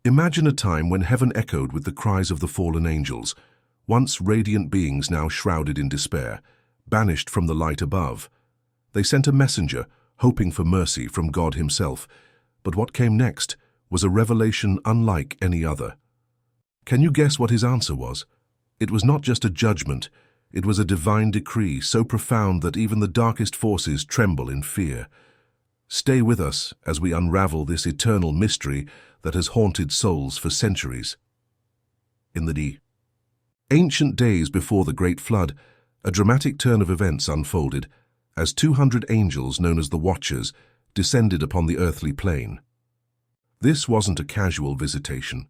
Imagine a time when heaven echoed with the cries of the fallen angels, once radiant beings now shrouded in despair, banished from the light above. They sent a messenger, hoping for mercy from God himself, but what came next was a revelation unlike any other. Can you guess what his answer was? It was not just a judgment, it was a divine decree so profound that even the darkest forces tremble in fear. Stay with us as we unravel this eternal mystery that has haunted souls for centuries. In the ancient days before the Great Flood, a dramatic turn of events unfolded as 200 angels known as the Watchers descended upon the earthly plane. This wasn't a casual visitation.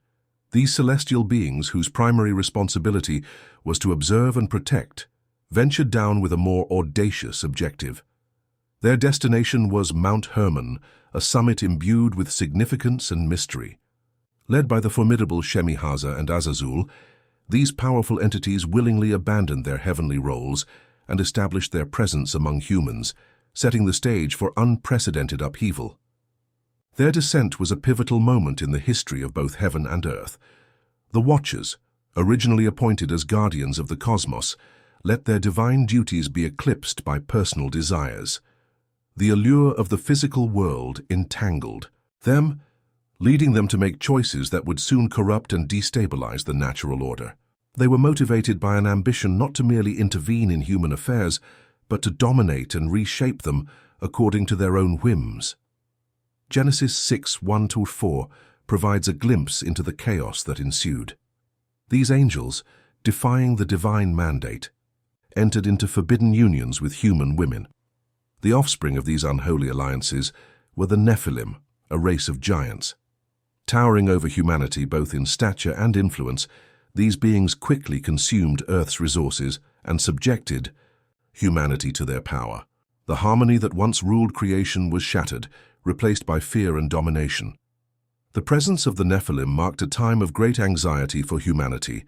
These celestial beings, whose primary responsibility was to observe and protect, ventured down with a more audacious objective. Their destination was Mount Hermon, a summit imbued with significance and mystery. Led by the formidable Shemihaza and Azazul, these powerful entities willingly abandoned their heavenly roles and established their presence among humans, setting the stage for unprecedented upheaval. Their descent was a pivotal moment in the history of both heaven and earth. The Watchers, originally appointed as guardians of the cosmos, let their divine duties be eclipsed by personal desires. The allure of the physical world entangled them, leading them to make choices that would soon corrupt and destabilize the natural order. They were motivated by an ambition not to merely intervene in human affairs, but to dominate and reshape them according to their own whims. Genesis 6:1-4 provides a glimpse into the chaos that ensued. These angels, defying the divine mandate, entered into forbidden unions with human women. The offspring of these unholy alliances were the Nephilim, a race of giants. Towering over humanity both in stature and influence, these beings quickly consumed Earth's resources and subjected humanity to their power. The harmony that once ruled creation was shattered, replaced by fear and domination. The presence of the Nephilim marked a time of great anxiety for humanity,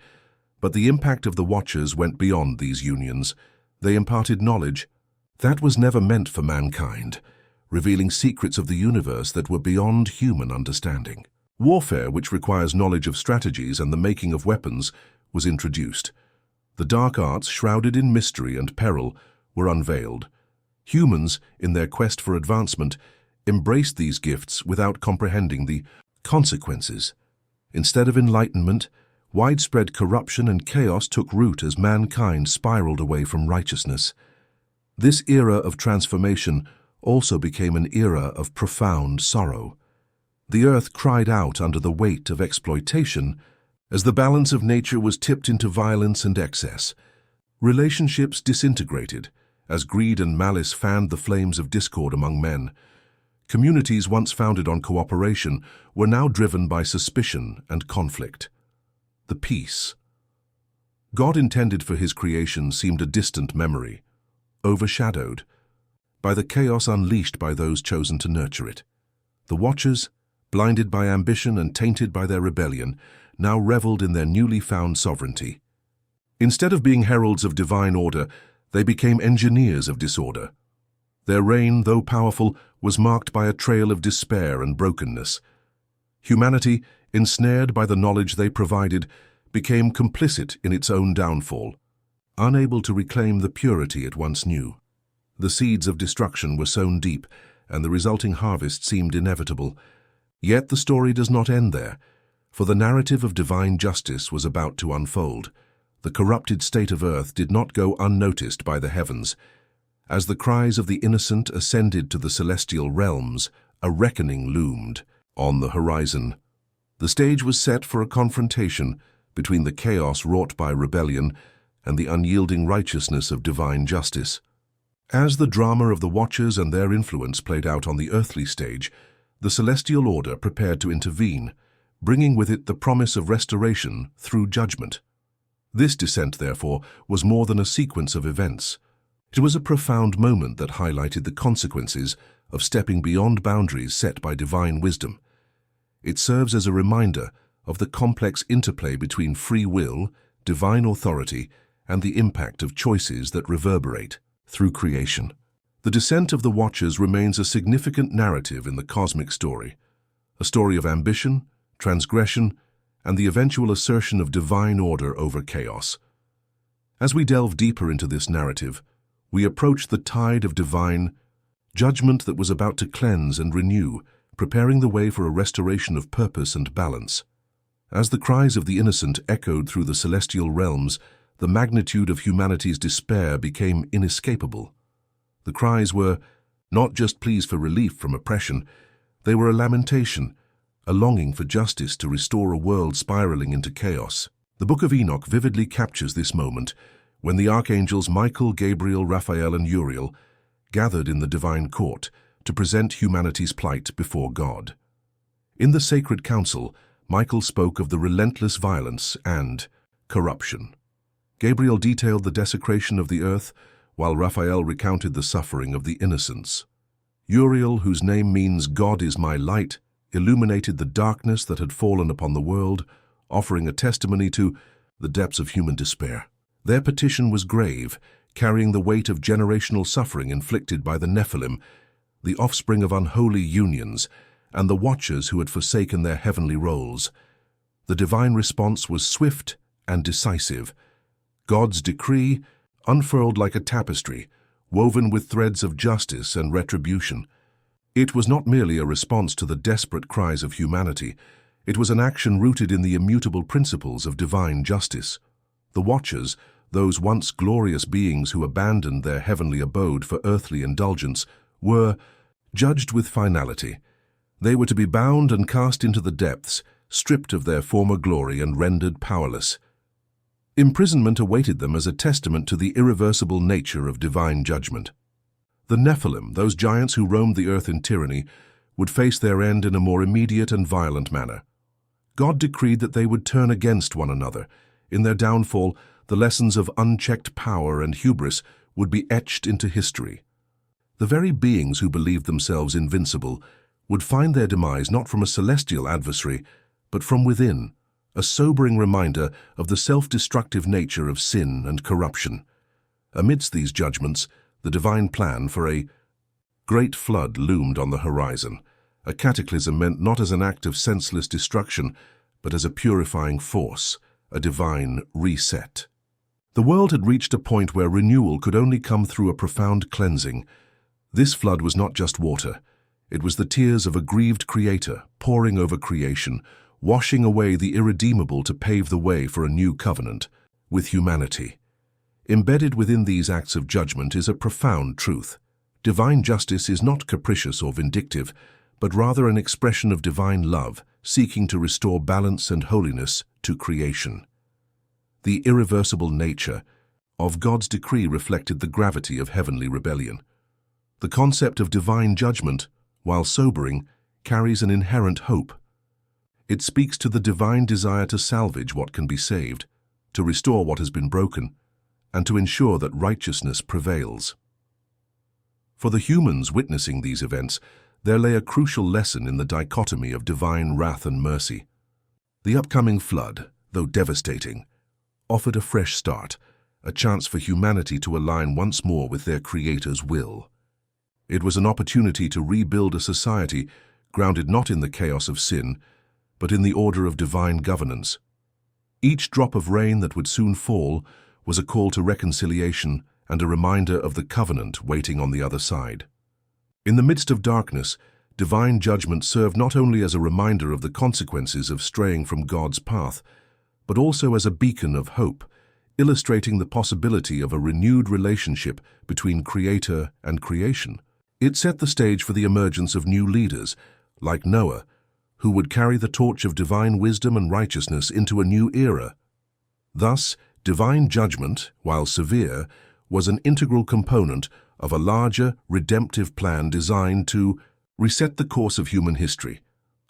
but the impact of the Watchers went beyond these unions. They imparted knowledge that was never meant for mankind, revealing secrets of the universe that were beyond human understanding. Warfare, which requires knowledge of strategies and the making of weapons, was introduced. The dark arts, shrouded in mystery and peril, were unveiled. Humans, in their quest for advancement, embraced these gifts without comprehending the consequences. Instead of enlightenment, widespread corruption and chaos took root as mankind spiraled away from righteousness. This era of transformation also became an era of profound sorrow. The earth cried out under the weight of exploitation as the balance of nature was tipped into violence and excess. Relationships disintegrated as greed and malice fanned the flames of discord among men. Communities once founded on cooperation were now driven by suspicion and conflict. The peace God intended for his creation seemed a distant memory, overshadowed by the chaos unleashed by those chosen to nurture it. The Watchers, blinded by ambition and tainted by their rebellion, now reveled in their newly found sovereignty. Instead of being heralds of divine order, they became engineers of disorder. Their reign, though powerful, was marked by a trail of despair and brokenness. Humanity, ensnared by the knowledge they provided, became complicit in its own downfall, unable to reclaim the purity it once knew. The seeds of destruction were sown deep, and the resulting harvest seemed inevitable. Yet the story does not end there, for the narrative of divine justice was about to unfold. The corrupted state of earth did not go unnoticed by the heavens. As the cries of the innocent ascended to the celestial realms, a reckoning loomed on the horizon. The stage was set for a confrontation between the chaos wrought by rebellion and the unyielding righteousness of divine justice. As the drama of the Watchers and their influence played out on the earthly stage, the celestial order prepared to intervene, bringing with it the promise of restoration through judgment. This descent, therefore, was more than a sequence of events. It was a profound moment that highlighted the consequences of stepping beyond boundaries set by divine wisdom. It serves as a reminder of the complex interplay between free will, divine authority, and the impact of choices that reverberate through creation. The descent of the Watchers remains a significant narrative in the cosmic story, a story of ambition, transgression, and the eventual assertion of divine order over chaos. As we delve deeper into this narrative, we approach the tide of divine judgment that was about to cleanse and renew, preparing the way for a restoration of purpose and balance. As the cries of the innocent echoed through the celestial realms, the magnitude of humanity's despair became inescapable. The cries were not just pleas for relief from oppression, they were a lamentation, a longing for justice to restore a world spiraling into chaos. The Book of Enoch vividly captures this moment when the archangels Michael, Gabriel, Raphael, and Uriel gathered in the divine court to present humanity's plight before God. In the sacred council, Michael spoke of the relentless violence and corruption. Gabriel detailed the desecration of the earth, while Raphael recounted the suffering of the innocents. Uriel, whose name means God is my light, illuminated the darkness that had fallen upon the world, offering a testimony to the depths of human despair. Their petition was grave, carrying the weight of generational suffering inflicted by the Nephilim, the offspring of unholy unions, and the watchers who had forsaken their heavenly roles. The divine response was swift and decisive. God's decree unfurled like a tapestry, woven with threads of justice and retribution. It was not merely a response to the desperate cries of humanity. It was an action rooted in the immutable principles of divine justice. The Watchers, those once glorious beings who abandoned their heavenly abode for earthly indulgence, were judged with finality. They were to be bound and cast into the depths, stripped of their former glory and rendered powerless. Imprisonment awaited them as a testament to the irreversible nature of divine judgment. The Nephilim, those giants who roamed the earth in tyranny, would face their end in a more immediate and violent manner. God decreed that they would turn against one another. In their downfall, the lessons of unchecked power and hubris would be etched into history. The very beings who believed themselves invincible would find their demise not from a celestial adversary, but from within, a sobering reminder of the self-destructive nature of sin and corruption. Amidst these judgments, the divine plan for a great flood loomed on the horizon. A cataclysm meant not as an act of senseless destruction, but as a purifying force, a divine reset. The world had reached a point where renewal could only come through a profound cleansing. This flood was not just water. It was the tears of a grieved Creator pouring over creation, washing away the irredeemable to pave the way for a new covenant with humanity. Embedded within these acts of judgment is a profound truth. Divine justice is not capricious or vindictive, but rather an expression of divine love, seeking to restore balance and holiness to creation. The irreversible nature of God's decree reflected the gravity of heavenly rebellion. The concept of divine judgment, while sobering, carries an inherent hope. It speaks to the divine desire to salvage what can be saved, to restore what has been broken, and to ensure that righteousness prevails. For the humans witnessing these events, there lay a crucial lesson in the dichotomy of divine wrath and mercy. The upcoming flood, though devastating, offered a fresh start, a chance for humanity to align once more with their Creator's will. It was an opportunity to rebuild a society grounded not in the chaos of sin, but in the order of divine governance. Each drop of rain that would soon fall was a call to reconciliation and a reminder of the covenant waiting on the other side. In the midst of darkness, divine judgment served not only as a reminder of the consequences of straying from God's path, but also as a beacon of hope, illustrating the possibility of a renewed relationship between Creator and creation. It set the stage for the emergence of new leaders, like Noah, who would carry the torch of divine wisdom and righteousness into a new era. Thus, divine judgment, while severe, was an integral component of a larger, redemptive plan designed to reset the course of human history,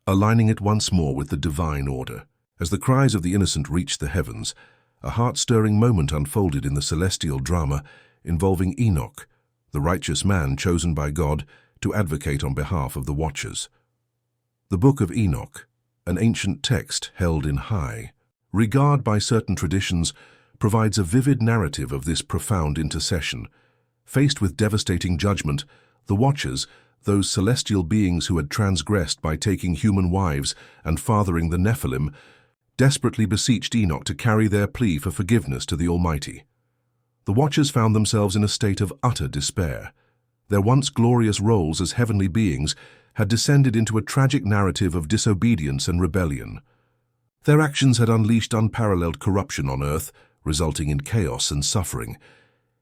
aligning it once more with the divine order. As the cries of the innocent reached the heavens, a heart-stirring moment unfolded in the celestial drama involving Enoch, the righteous man chosen by God to advocate on behalf of the Watchers. The Book of Enoch, an ancient text held in high regard by certain traditions, provides a vivid narrative of this profound intercession. Faced with devastating judgment, the Watchers, those celestial beings who had transgressed by taking human wives and fathering the Nephilim, desperately beseeched Enoch to carry their plea for forgiveness to the Almighty. The Watchers found themselves in a state of utter despair. Their once glorious roles as heavenly beings had descended into a tragic narrative of disobedience and rebellion. Their actions had unleashed unparalleled corruption on earth, resulting in chaos and suffering.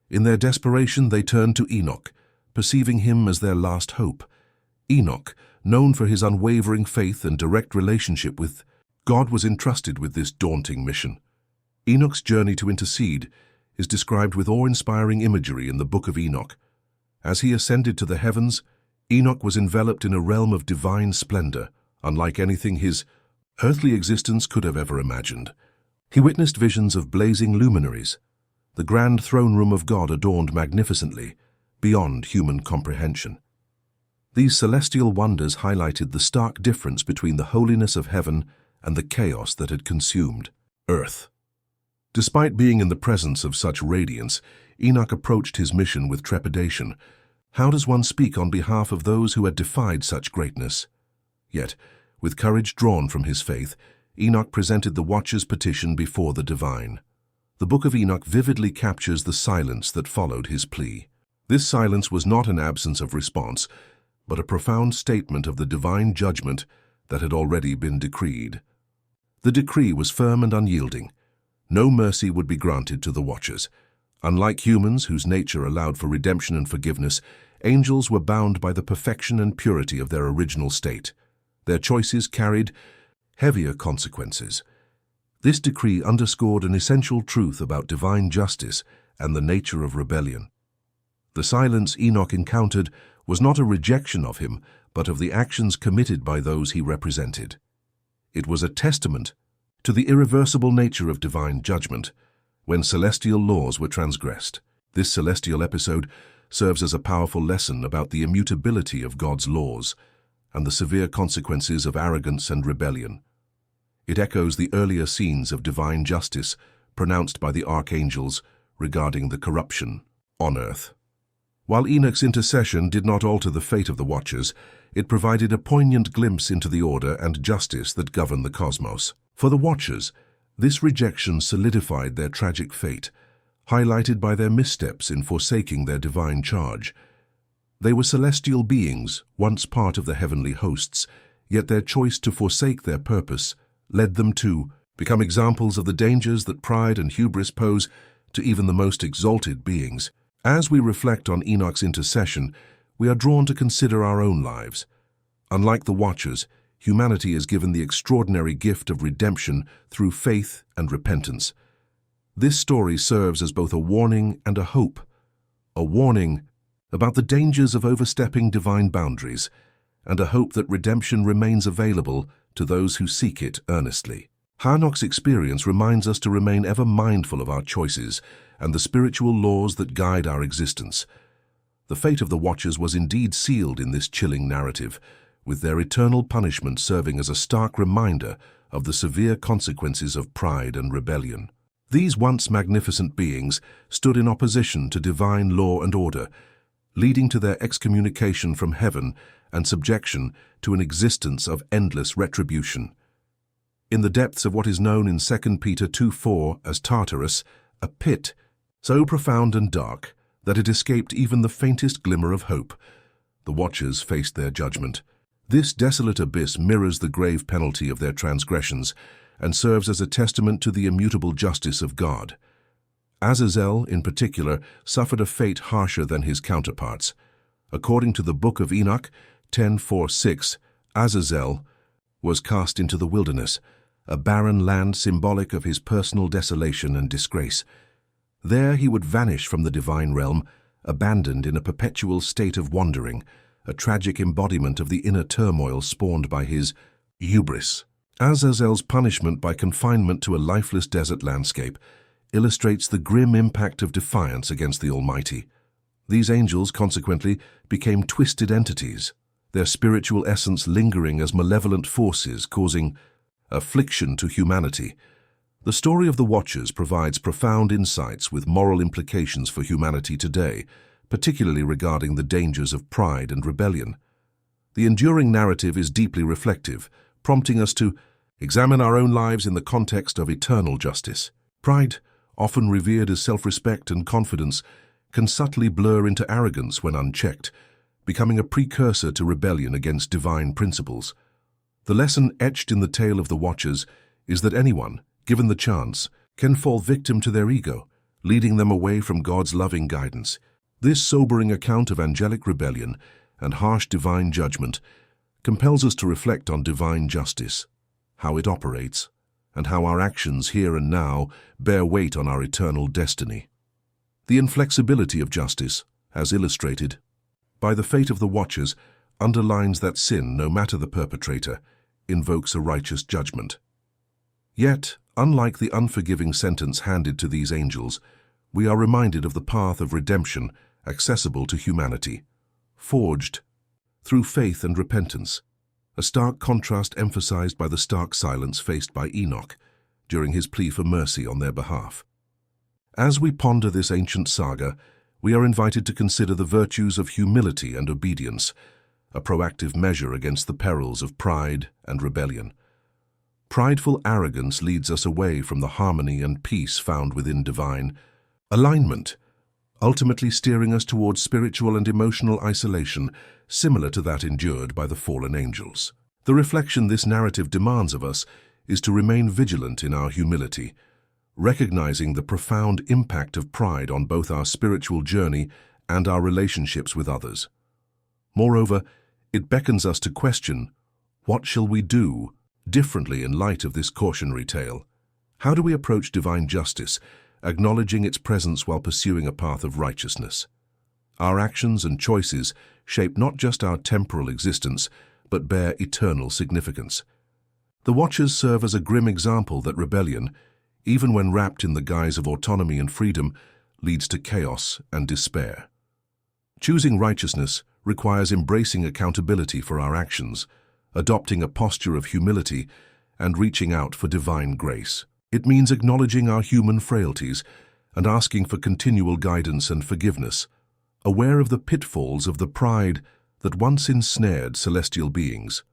In their desperation, they turned to Enoch, perceiving him as their last hope. Enoch, known for his unwavering faith and direct relationship with God, was entrusted with this daunting mission. Enoch's journey to intercede is described with awe-inspiring imagery in the Book of Enoch. As he ascended to the heavens, Enoch was enveloped in a realm of divine splendor, unlike anything his earthly existence could have ever imagined. He witnessed visions of blazing luminaries, the grand throne room of God adorned magnificently, beyond human comprehension. These celestial wonders highlighted the stark difference between the holiness of heaven and the chaos that had consumed earth. Despite being in the presence of such radiance, Enoch approached his mission with trepidation. How does one speak on behalf of those who had defied such greatness? Yet, with courage drawn from his faith, Enoch presented the Watcher's petition before the divine. The Book of Enoch vividly captures the silence that followed his plea. This silence was not an absence of response, but a profound statement of the divine judgment that had already been decreed. The decree was firm and unyielding. No mercy would be granted to the Watchers. Unlike humans, whose nature allowed for redemption and forgiveness, angels were bound by the perfection and purity of their original state. Their choices carried heavier consequences. This decree underscored an essential truth about divine justice and the nature of rebellion. The silence Enoch encountered was not a rejection of him, but of the actions committed by those he represented. It was a testament to the irreversible nature of divine judgment when celestial laws were transgressed. This celestial episode serves as a powerful lesson about the immutability of God's laws and the severe consequences of arrogance and rebellion. It echoes the earlier scenes of divine justice pronounced by the archangels regarding the corruption on earth. While Enoch's intercession did not alter the fate of the Watchers, it provided a poignant glimpse into the order and justice that govern the cosmos. For the Watchers, this rejection solidified their tragic fate, highlighted by their missteps in forsaking their divine charge. They were celestial beings, once part of the heavenly hosts, yet their choice to forsake their purpose led them to become examples of the dangers that pride and hubris pose to even the most exalted beings. As we reflect on Enoch's intercession, we are drawn to consider our own lives. Unlike the Watchers, humanity is given the extraordinary gift of redemption through faith and repentance. This story serves as both a warning and a hope. A warning about the dangers of overstepping divine boundaries, and a hope that redemption remains available to those who seek it earnestly. Enoch's experience reminds us to remain ever mindful of our choices and the spiritual laws that guide our existence. The fate of the Watchers was indeed sealed in this chilling narrative, with their eternal punishment serving as a stark reminder of the severe consequences of pride and rebellion. These once magnificent beings stood in opposition to divine law and order, leading to their excommunication from heaven and subjection to an existence of endless retribution. In the depths of what is known in 2 Peter 2:4 as Tartarus, a pit so profound and dark that it escaped even the faintest glimmer of hope, the Watchers faced their judgment. This desolate abyss mirrors the grave penalty of their transgressions and serves as a testament to the immutable justice of God. Azazel, in particular, suffered a fate harsher than his counterparts. According to the Book of Enoch 10:4-6, Azazel was cast into the wilderness, a barren land symbolic of his personal desolation and disgrace. There he would vanish from the divine realm, abandoned in a perpetual state of wandering, a tragic embodiment of the inner turmoil spawned by his hubris. Azazel's punishment by confinement to a lifeless desert landscape illustrates the grim impact of defiance against the Almighty. These angels, consequently, became twisted entities, their spiritual essence lingering as malevolent forces causing affliction to humanity. The story of the Watchers provides profound insights with moral implications for humanity today, particularly regarding the dangers of pride and rebellion. The enduring narrative is deeply reflective, prompting us to examine our own lives in the context of eternal justice. Pride, often revered as self-respect and confidence, can subtly blur into arrogance when unchecked, becoming a precursor to rebellion against divine principles. The lesson etched in the tale of the Watchers is that anyone, given the chance, can fall victim to their ego, leading them away from God's loving guidance. This sobering account of angelic rebellion and harsh divine judgment compels us to reflect on divine justice, how it operates, and how our actions here and now bear weight on our eternal destiny. The inflexibility of justice, as illustrated by the fate of the Watchers, underlines that sin, no matter the perpetrator, invokes a righteous judgment. Yet, unlike the unforgiving sentence handed to these angels, we are reminded of the path of redemption accessible to humanity, forged through faith and repentance, a stark contrast emphasized by the stark silence faced by Enoch during his plea for mercy on their behalf. As we ponder this ancient saga, we are invited to consider the virtues of humility and obedience, a proactive measure against the perils of pride and rebellion. Prideful arrogance leads us away from the harmony and peace found within divine alignment, ultimately steering us towards spiritual and emotional isolation, similar to that endured by the fallen angels. The reflection this narrative demands of us is to remain vigilant in our humility, recognizing the profound impact of pride on both our spiritual journey and our relationships with others. Moreover, it beckons us to question, what shall we do differently in light of this cautionary tale? How do we approach divine justice, acknowledging its presence while pursuing a path of righteousness? Our actions and choices shape not just our temporal existence, but bear eternal significance. The Watchers serve as a grim example that rebellion, even when wrapped in the guise of autonomy and freedom, leads to chaos and despair. Choosing righteousness requires embracing accountability for our actions, adopting a posture of humility, and reaching out for divine grace. It means acknowledging our human frailties and asking for continual guidance and forgiveness, aware of the pitfalls of the pride that once ensnared celestial beings.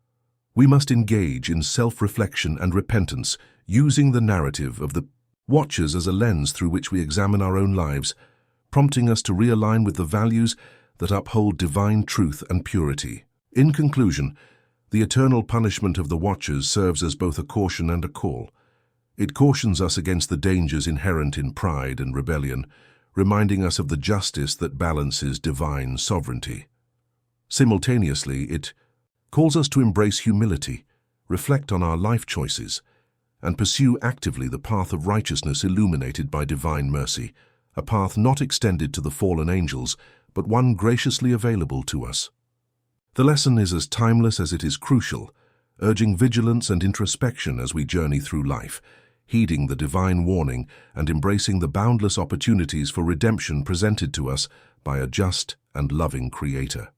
We must engage in self-reflection and repentance, using the narrative of the Watchers as a lens through which we examine our own lives, prompting us to realign with the values that uphold divine truth and purity. In conclusion, the eternal punishment of the Watchers serves as both a caution and a call. It cautions us against the dangers inherent in pride and rebellion, reminding us of the justice that balances divine sovereignty. Simultaneously, it calls us to embrace humility, reflect on our life choices, and pursue actively the path of righteousness illuminated by divine mercy, a path not extended to the fallen angels, but one graciously available to us. The lesson is as timeless as it is crucial, urging vigilance and introspection as we journey through life, heeding the divine warning and embracing the boundless opportunities for redemption presented to us by a just and loving Creator.